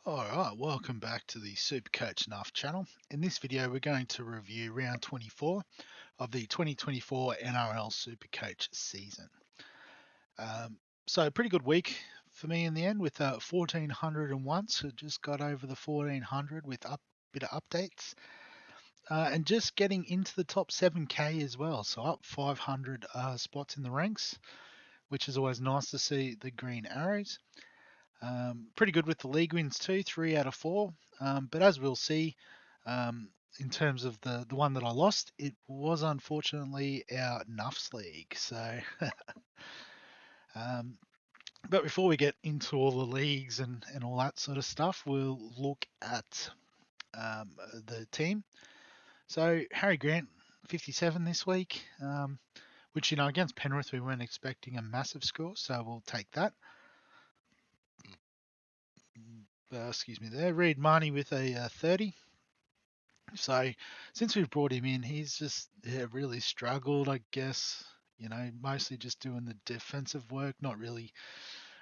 Alright, welcome back to the SuperCoach Nuff channel. In this video we're going to review round 24 of the 2024 NRL SuperCoach season. So pretty good week for me in the end with 1401, so just got over the 1400 with a bit of updates. And just getting into the top 7k as well, so up 500 spots in the ranks, which is always nice to see the green arrows. Pretty good with the league wins too, 3 out of 4. But as we'll see, in terms of the one that I lost, it was unfortunately our Nuffs league. So, but before we get into all the leagues and all that sort of stuff, we'll look at the team. So Harry Grant, 57 this week, which, against Penrith we weren't expecting a massive score, so we'll take that. Excuse me there. Reid Marnie with a 30. So since we've brought him in, he's just really struggled, I guess. Mostly just doing the defensive work, not really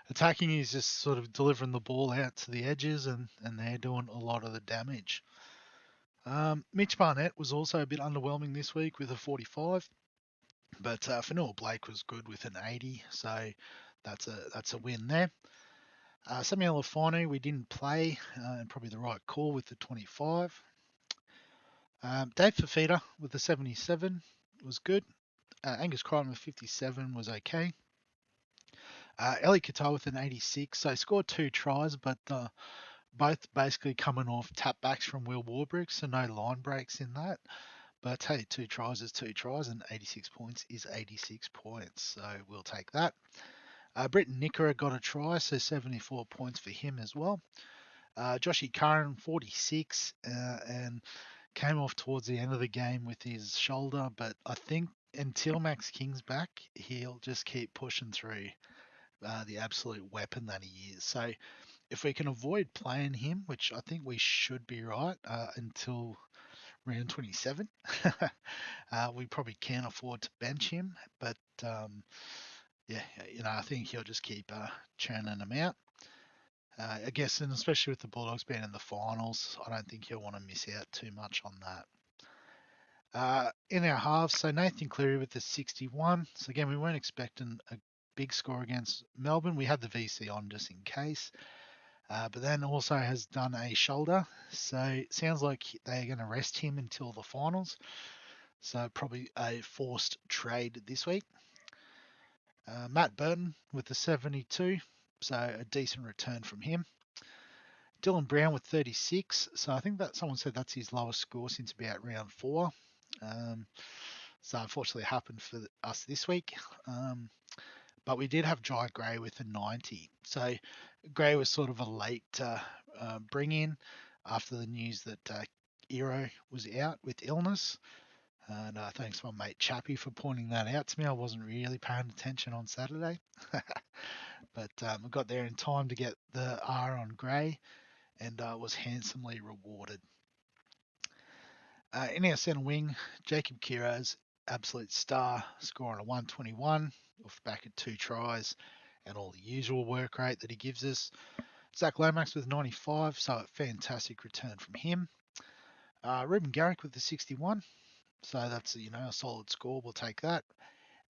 attacking. He's just sort of delivering the ball out to the edges, and they're doing a lot of the damage. Mitch Barnett was also a bit underwhelming this week with a 45, but Fanua Blake was good with an 80, so that's a win there. Samuel Lafonu, we didn't play, and probably the right call with the 25. Dave Fafita with the 77 was good. Angus Crichton with 57 was okay. Ellie Katoa with an 86, so scored 2 tries, but both basically coming off tap backs from Will Warbrick, so no line breaks in that. But hey, 2 tries is 2 tries, and 86 points is 86 points, so we'll take that. Britton Nickera got a try, so 74 points for him as well. Joshy Curran, 46, and came off towards the end of the game with his shoulder, but I think until Max King's back, he'll just keep pushing through the absolute weapon that he is. So if we can avoid playing him, which I think we should be right until round 27, we probably can't afford to bench him, but I think he'll just keep churning them out. I guess, and especially with the Bulldogs being in the finals, I don't think he'll want to miss out too much on that. In our halves, so Nathan Cleary with the 61. So again, we weren't expecting a big score against Melbourne. We had the VC on just in case. But then also has done a shoulder. So it sounds like they're going to rest him until the finals. So probably a forced trade this week. Matt Burton with the 72. So a decent return from him. Dylan Brown with 36. So I think that someone said that's his lowest score since about round 4. So unfortunately it happened for us this week. But we did have Jai Gray with a 90. So Gray was sort of a late bring in after the news that Ero was out with illness. And thanks to my mate Chappie for pointing that out to me. I wasn't really paying attention on Saturday. But I got there in time to get the R on Gray and was handsomely rewarded. In our centre wing, Jacob Kiraz, absolute star, scoring a 121 off the back of 2 tries and all the usual work rate that he gives us. Zach Lomax with 95, so a fantastic return from him. Ruben Garrick with the 61, so that's a solid score. We'll take that.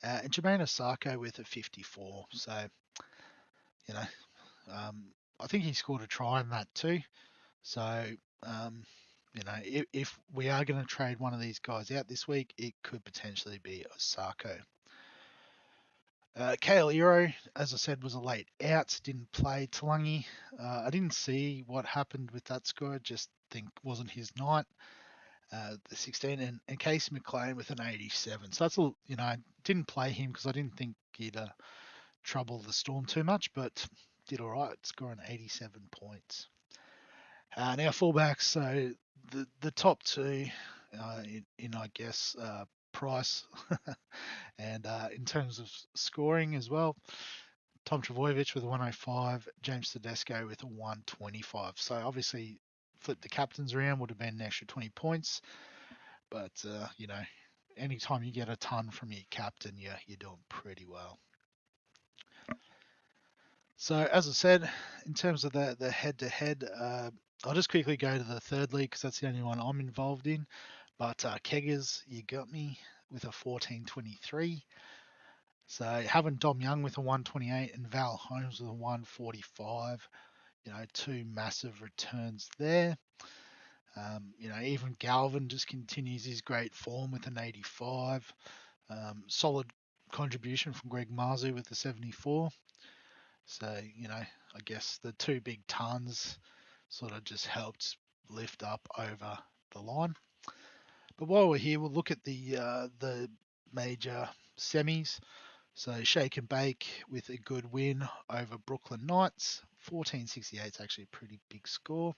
And Jermaine Osako with a 54, so I think he scored a try in that too. So, if we are going to trade one of these guys out this week, it could potentially be Osako. Kale Ero, as I said, was a late out, didn't play. Talangi, I didn't see what happened with that score, just think wasn't his night. The 16, and Casey McLean with an 87. So that's all, I didn't play him because I didn't think he'd trouble the Storm too much, but did all right, scoring 87 points. Now fullbacks, so the top 2 in I guess price and in terms of scoring as well, Tom Trbojevic with a 105, James Tedesco with a 125. So obviously flip the captains around, would have been an extra 20 points, but anytime you get a ton from your captain, you're doing pretty well. So as I said, in terms of the head-to-head, I'll just quickly go to the third league because that's the only one I'm involved in. But Keggers, you got me with a 14.23. So having Dom Young with a 128 and Val Holmes with a 145, two massive returns there. Even Galvin just continues his great form with an 85. Solid contribution from Greg Marzu with the 74. So, I guess the two big tons sort of just helped lift up over the line. But while we're here, we'll look at the major semis. So Shake and Bake with a good win over Brooklyn Knights. 14.68 is actually a pretty big score.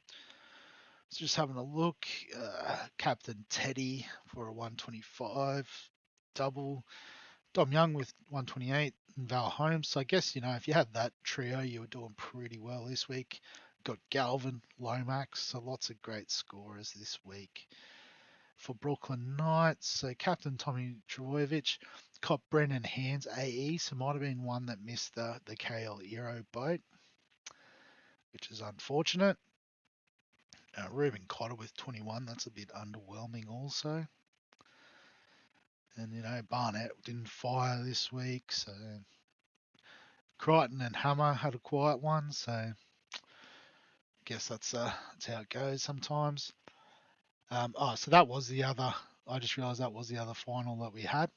So just having a look, Captain Teddy for a 125 double. Dom Young with 128 and Val Holmes. So I guess, if you had that trio, you were doing pretty well this week. Got Galvin, Lomax, so lots of great scorers this week. For Brooklyn Knights, so Captain Tommy Trbojevic caught Brendan Hand's AE, so might have been one that missed the KL Euro boat, which is unfortunate. Ruben Cotter with 21, that's a bit underwhelming also. And, Barnett didn't fire this week, so Crichton and Hammer had a quiet one, so I guess that's how it goes sometimes. So that was the other, I just realised that was the other final that we had.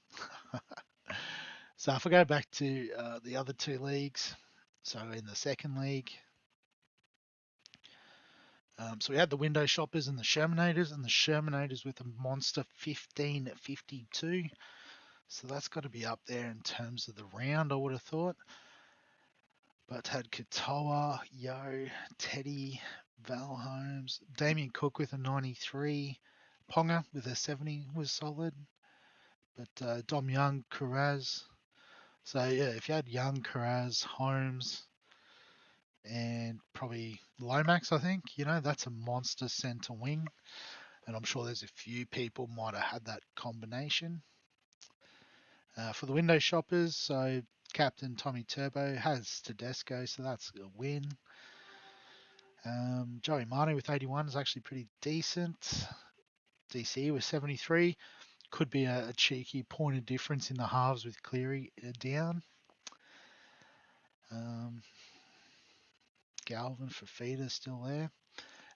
So if I go back to the other two leagues, so in the second league, so we had the Window Shoppers and the Shermanators with a monster 15.52. So that's got to be up there in terms of the round, I would have thought. But had Katoa, Yo, Teddy, Val Holmes, Damien Cook with a 93, Ponga with a 70 was solid. But Dom Young, Karaz. So yeah, if you had Young, Karaz, Holmes, and probably Lomax, I think, that's a monster centre wing. And I'm sure there's a few people might have had that combination. For the Window Shoppers, so Captain Tommy Turbo has Tedesco, so that's a win. Joey Manu with 81 is actually pretty decent. DC with 73. Could be a cheeky point of difference in the halves with Cleary down. Galvin for feeder still there.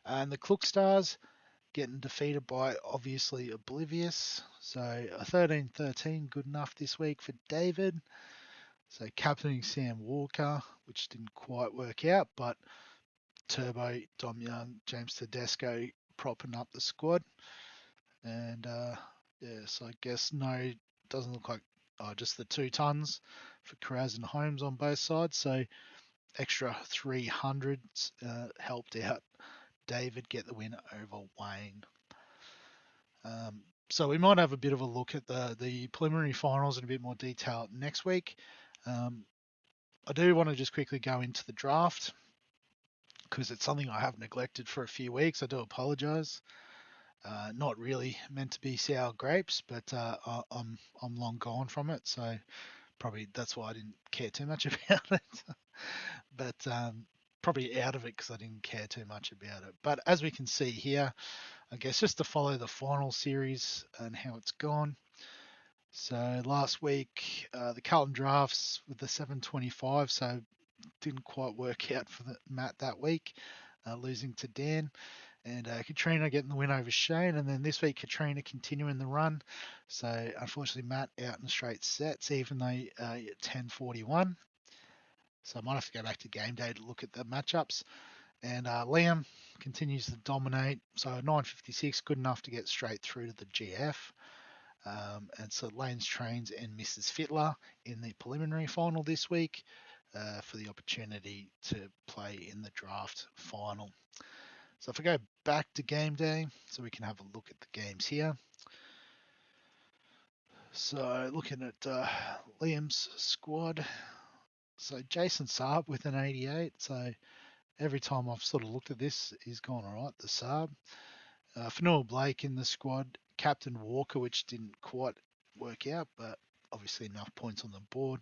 And the Klook Stars getting defeated by obviously Oblivious. So a 13-13, good enough this week for David. So captaining Sam Walker, which didn't quite work out, but Turbo, Dom Young, James Tedesco propping up the squad. And so I guess no, doesn't look like just the 2 tons for Karaz and Holmes on both sides. So extra 300s helped out David get the win over Wayne. So we might have a bit of a look at the preliminary finals in a bit more detail next week. I do want to just quickly go into the draft because it's something I have neglected for a few weeks. I do apologise. Not really meant to be sour grapes, but I'm long gone from it, so probably that's why I didn't care too much about it. But probably out of it because I didn't care too much about it. But as we can see here, I guess just to follow the final series and how it's gone. So last week, the Carlton drafts with the 725, so didn't quite work out for Matt that week, losing to Dan. And Katrina getting the win over Shane. And then this week, Katrina continuing the run. So unfortunately, Matt out in straight sets, even though 10-41. So I might have to go back to game day to look at the matchups. And Liam continues to dominate. So 9.56, good enough to get straight through to the GF. And so Lanes Trains and Mrs. Fitler in the preliminary final this week for the opportunity to play in the draft final. So if I go back to game day, so we can have a look at the games here. So looking at Liam's squad. So Jason Saab with an 88. So every time I've sort of looked at this, he's gone all right, the Saab. Fanua Blake in the squad. Captain Walker, which didn't quite work out, but obviously enough points on the board.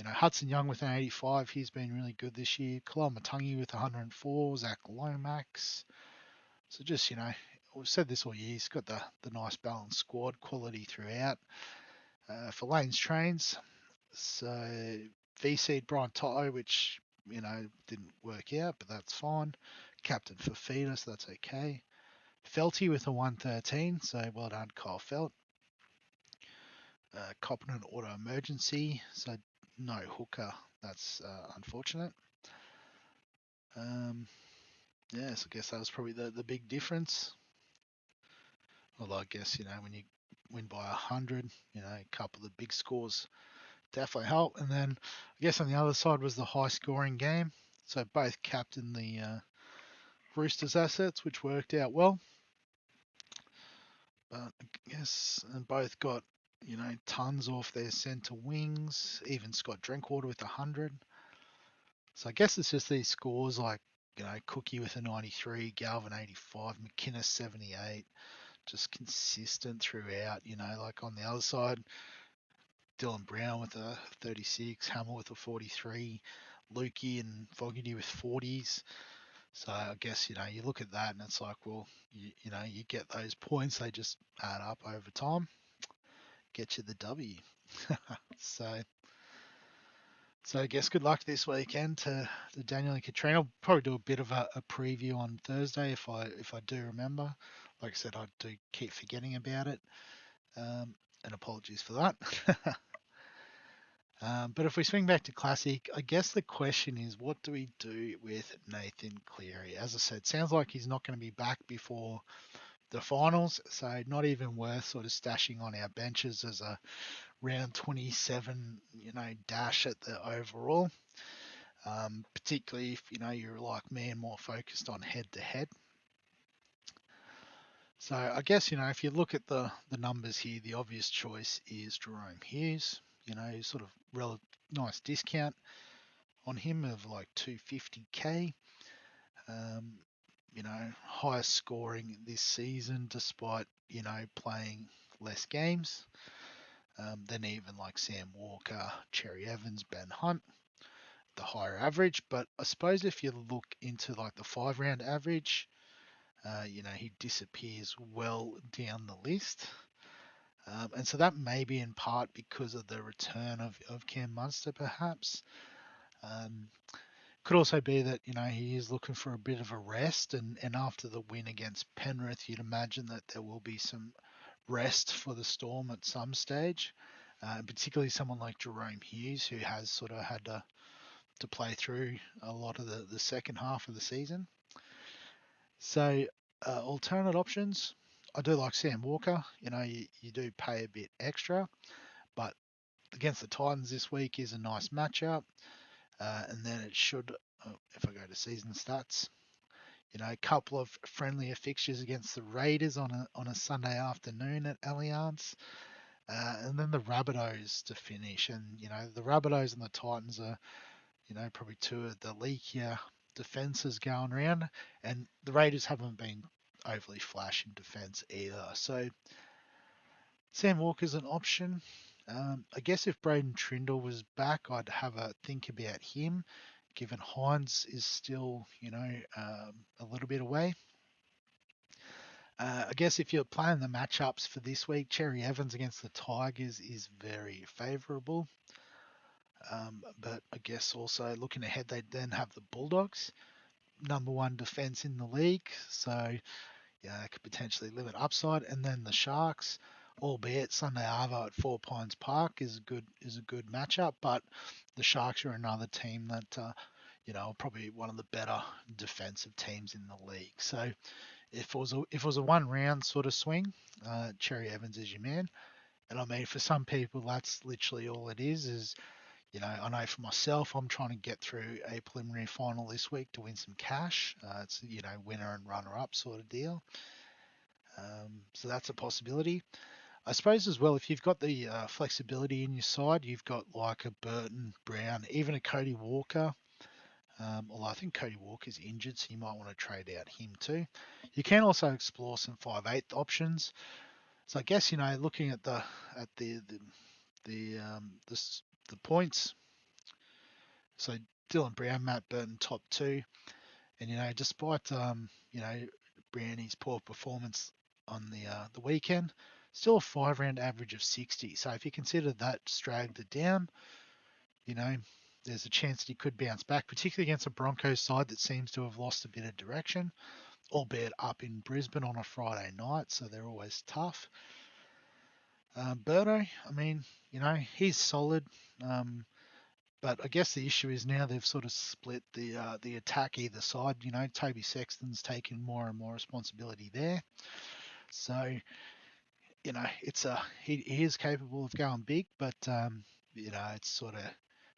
Hudson Young with an 85, he's been really good this year. Kalama Matangi with 104, Zach Lomax. So just, we've said this all year, he's got the nice balanced squad quality throughout. For Lane's Trains, so VC Brian Toto, which, didn't work out, but that's fine. Captain for Feeder, so that's okay. Felty with a 113, so well done, Kyle Felt. Coppin Auto Emergency, so no hooker, that's unfortunate. So I guess that was probably the big difference. Although I guess, when you win by 100, a couple of the big scores definitely help. And then I guess on the other side was the high scoring game. So both captained the Roosters assets, which worked out well. But I guess, and both got, tons off their centre wings, even Scott Drinkwater with 100. So I guess it's just these scores like, Cookie with a 93, Galvin 85, McInnes 78, just consistent throughout, like on the other side, Dylan Brown with a 36, Hamill with a 43, Lukey and Fogarty with 40s. So I guess, you look at that and it's like, well, you get those points, they just add up over time, get you the W. So I guess good luck this weekend to Daniel and Katrina. I'll probably do a bit of a preview on Thursday if I do remember. Like I said, I do keep forgetting about it, and apologies for that. But if we swing back to Classic, I guess the question is, what do we do with Nathan Cleary? As I said, sounds like he's not going to be back before the finals, so not even worth sort of stashing on our benches as a round 27, dash at the overall. Particularly if, you're like me and more focused on head to head. So I guess, if you look at the numbers here, the obvious choice is Jerome Hughes, sort of nice discount on him of like 250k. Highest scoring this season despite, playing less games than even like Sam Walker, Cherry Evans, Ben Hunt, the higher average. But I suppose if you look into like the 5-round average, he disappears well down the list. And so that may be in part because of the return of Cam Munster, perhaps. Could also be that, he is looking for a bit of a rest, and after the win against Penrith, you'd imagine that there will be some rest for the Storm at some stage, particularly someone like Jerome Hughes, who has sort of had to play through a lot of the second half of the season. So alternate options, I do like Sam Walker. You do pay a bit extra, but against the Titans this week is a nice matchup. And then it should, if I go to season stats, a couple of friendlier fixtures against the Raiders on a Sunday afternoon at Allianz. And then the Rabbitohs to finish. And, the Rabbitohs and the Titans are, probably two of the leakier defences going around. And the Raiders haven't been overly flash in defence either. So Sam Walker's an option. I guess if Braden Trindle was back, I'd have a think about him, given Hines is still, a little bit away. I guess if you're playing the matchups for this week, Cherry Evans against the Tigers is very favourable. But I guess also looking ahead, they then have the Bulldogs, number one defence in the league. So, it could potentially limit upside. And then the Sharks, albeit Sunday Arvo at Four Pines Park is a good matchup. But the Sharks are another team that, probably one of the better defensive teams in the league. So, if it was a one round sort of swing, Cherry Evans is your man. And I mean, for some people, that's literally all it is, I know for myself, I'm trying to get through a preliminary final this week to win some cash. It's, winner and runner up sort of deal. So that's a possibility. I suppose as well, if you've got the flexibility in your side, you've got like a Burton, Brown, even a Cody Walker. Although I think Cody Walker's injured, so you might want to trade out him too. You can also explore some 5/8 options. So I guess looking at the points. So Dylan Brown, Matt Burton, top two, and despite Brownie's poor performance on the weekend, still a 5 round average of 60. So if you consider that dragged it down, you know, there's a chance that he could bounce back, particularly against a Broncos side that seems to have lost a bit of direction, albeit up in Brisbane on a Friday night, so they're always tough. Burno, I mean, he's solid, but I guess the issue is now they've sort of split the attack either side. Toby Sexton's taken more and more responsibility there, so he is capable of going big, but it's sort of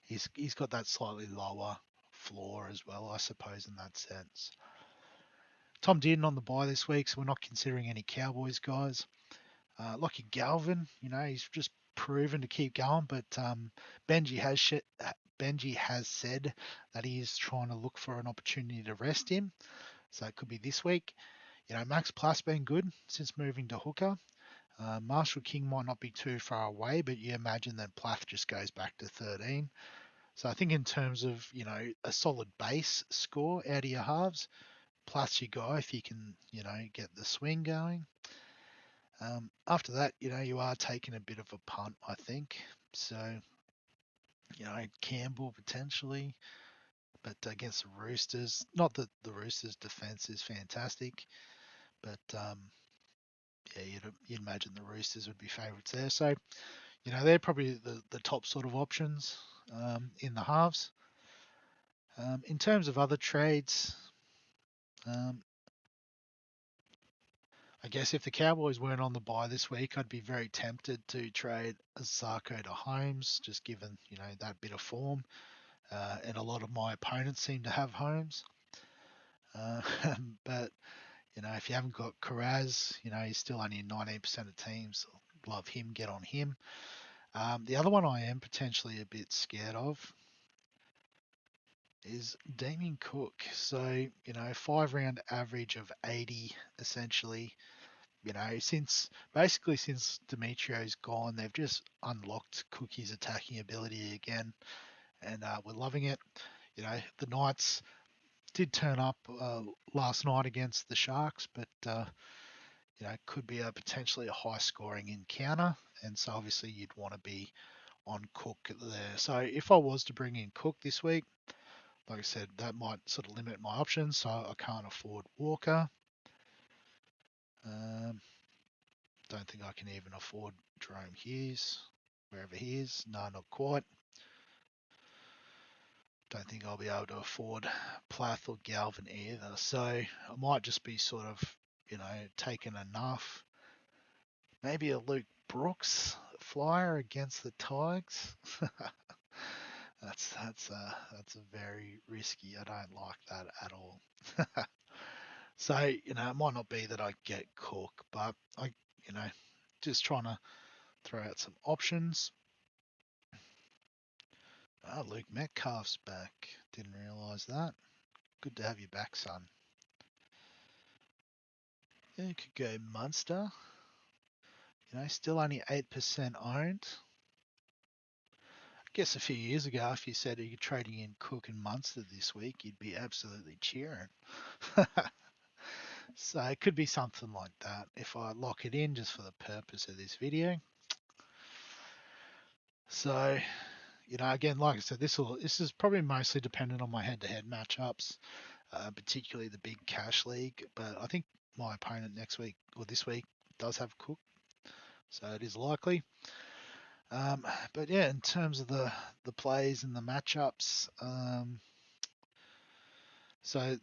he's got that slightly lower floor as well, I suppose, in that sense. Tom Dearden on the bye this week, so we're not considering any Cowboys guys. Lockie Galvin, he's just proven to keep going, but Benji has said that he is trying to look for an opportunity to rest him, so it could be this week. Max Plass been good since moving to hooker. Marshall King might not be too far away, but you imagine that Plath just goes back to 13. So I think in terms of, a solid base score out of your halves, Plath's your guy if you can, get the swing going. After that, you are taking a bit of a punt, I think. So, Campbell potentially, but against the Roosters, not that the Roosters' defense is fantastic, but yeah, you'd imagine the Roosters would be favourites there. So, they're probably the top sort of options in the halves. In terms of other trades, um, I guess if the Cowboys weren't on the bye this week, I'd be very tempted to trade Zarko to Holmes, just given that bit of form. And a lot of my opponents seem to have Holmes. Uh, but if you haven't got Carraz, he's still only in 19% of teams. Love him, get on him. The other one I am potentially a bit scared of is Damien Cook. So, 5 round average of 80 essentially. Since Demetrio's gone, they've just unlocked Cookie's attacking ability again, and we're loving it. The Knights did turn up last night against the Sharks, but could be potentially a high-scoring encounter, and so obviously you'd want to be on Cook there. So if I was to bring in Cook this week, like I said, that might sort of limit my options, so I can't afford Walker. Don't think I can even afford Jerome Hughes, wherever he is. No, not quite. Don't think I'll be able to afford Plath or Galvin either. So I might just be sort of, taking enough. Maybe a Luke Brooks flyer against the Tigers. that's a very risky. I don't like that at all. So it might not be that I get Cook, but I just trying to throw out some options. Luke Metcalf's back. Didn't realise that. Good to have you back, son. Yeah, you could go Munster. Still only 8% owned. I guess a few years ago, if you said you're trading in Cook and Munster this week, you'd be absolutely cheering. So it could be something like that if I lock it in just for the purpose of this video. So, again, like I said, this is probably mostly dependent on my head-to-head matchups, particularly the big cash league. But I think my opponent next week or this week does have Cook, so it is likely. But yeah, in terms of the plays and the matchups, so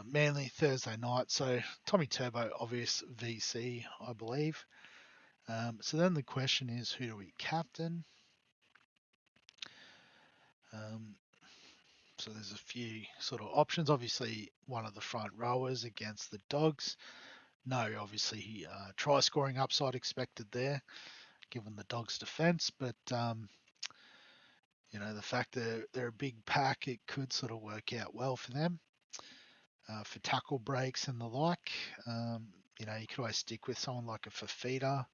Manly Thursday night. So Tommy Turbo, obvious VC, I believe. So then the question is, who do we captain? So there's a few sort of options. Obviously, one of the front rowers against the Dogs. No, obviously, try scoring upside expected there, given the Dogs' defence. But the fact that they're a big pack, it could sort of work out well for them for tackle breaks and the like. You could always stick with someone like a Fafita,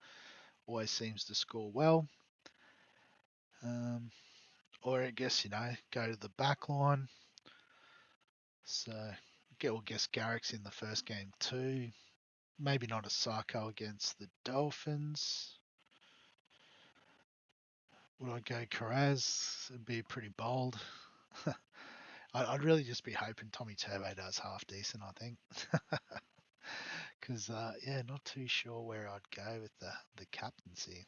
always seems to score well. Or I guess, go to the back line. So we'll guess Garrick's in the first game too. Maybe not a Sarko against the Dolphins. Would I go Carraz? It'd be pretty bold. I'd really just be hoping Tommy Turbo does half decent, I think. Because, not too sure where I'd go with the captaincy.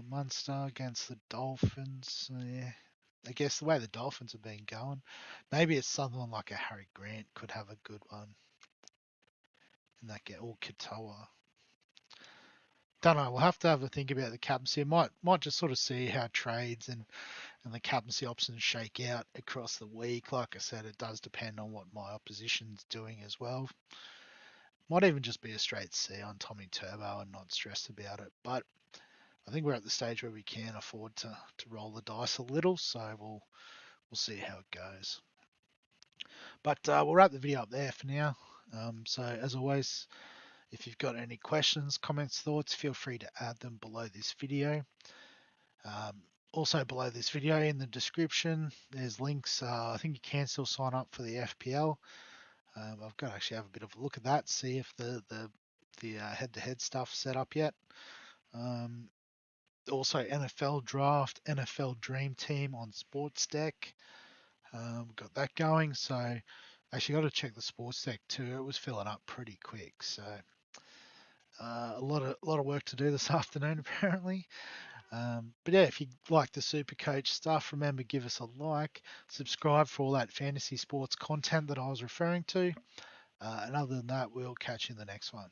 Munster against the Dolphins. Yeah. I guess the way the Dolphins have been going, maybe it's someone like a Harry Grant could have a good one. And that get all Katoa. Don't know. We'll have to have a think about the captaincy. Might just sort of see how trades and the captaincy options shake out across the week. Like I said, it does depend on what my opposition's doing as well. Might even just be a straight C on Tommy Turbo and not stress about it. But I think we're at the stage where we can afford to roll the dice a little, so we'll see how it goes. But we'll wrap the video up there for now. So as always, if you've got any questions, comments, thoughts, feel free to add them below this video. Also below this video in the description, there's links. I think you can still sign up for the FPL. I've got to actually have a bit of a look at that, see if the head-to-head stuff set up yet. Also NFL Draft, NFL Dream Team on Sports Deck. We've got that going. So actually got to check the Sports Deck too. It was filling up pretty quick. So a lot of work to do this afternoon apparently. But yeah, if you like the SuperCoach stuff, remember give us a like, subscribe for all that fantasy sports content that I was referring to. And other than that, we'll catch you in the next one.